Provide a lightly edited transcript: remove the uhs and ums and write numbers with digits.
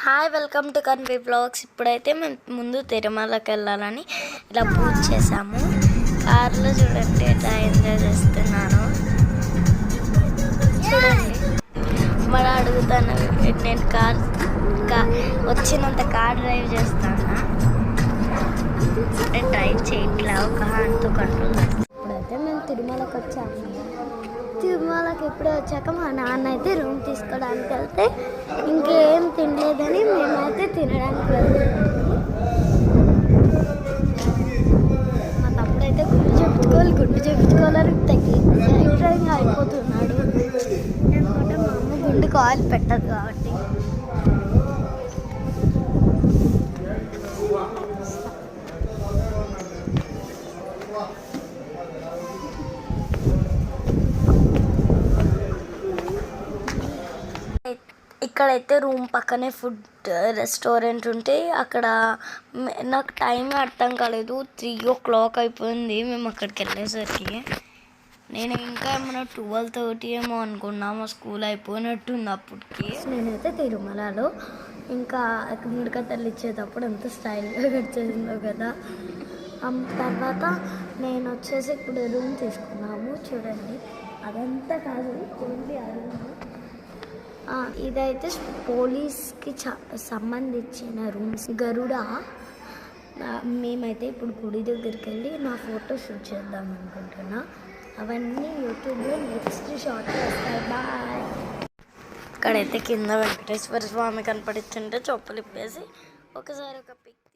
Hi welcome to Kanvi blogs. ఇప్పుడైతే మేము ముందు తిరుమలకి వెళ్ళాలని ఇలా పూజ చేసాము. కార్లో చూడండి ఎట్లా ఎంజాయ్ చేస్తున్నాను. చూడండి మరి అడుగుతాను, నేను కార్ వచ్చినంత కార్ డ్రైవ్ చేస్తాను. నేను డ్రైవ్ చేయట్లా, ఒక హ్యాండ్తో కంట్రోల్ చేస్తాను. ఇప్పుడైతే మేము తిరుమలకి వచ్చాము. తిరుమలకి ఎప్పుడే వచ్చాక మా నాన్న అయితే రూమ్ తీసుకోవడానికి వెళ్తే ఇంకేం తినలేదని మేమైతే తినడానికి వెళ్తాము. మా తమ్ముడైతే గుండు చెప్పుకోవాలని డ్రైవింగ్ అయిపోతున్నాడు. ఎందుకంటే మా అమ్మ గుండుకు ఆయిల్ పెట్టదు కాబట్టి. ఇక్కడైతే రూమ్ పక్కనే ఫుడ్ రెస్టారెంట్ ఉంటే అక్కడ నాకు టైం అర్థం కాలేదు. 3 o'clock అయిపోయింది మేము అక్కడికి వెళ్ళేసరికి. నేను ఇంకా ఏమన్నా 12:30 ఏమో అనుకున్నా. మా స్కూల్ అయిపోయినట్టుంది అప్పటికి. నేనైతే తిరుమలలో ఇంకా ముడికట్టలు ఇచ్చేటప్పుడు ఎంత స్టైల్గా కట్ చేసిందో కదా. తర్వాత నేను వచ్చేసి ఇప్పుడు రూమ్ తీసుకున్నాము. చూడండి అదంతా కాదు, ఓన్లీ ఆ రూమ్. ఇదైతే పోలీస్కి సంబంధించిన రూమ్స్. గరుడ. మేమైతే ఇప్పుడు గుడి దగ్గరికి వెళ్ళి నా ఫోటో షూట్ చేద్దాం అనుకుంటున్నా. అవన్నీ యూట్యూబ్లో నెక్స్ట్ షార్ట్ వస్తాయి. బాయ్. ఇక్కడైతే కింద వెంకటేశ్వర స్వామి కనపడుతుంటే చొప్పులు ఇప్పేసి ఒకసారి ఒక పిక్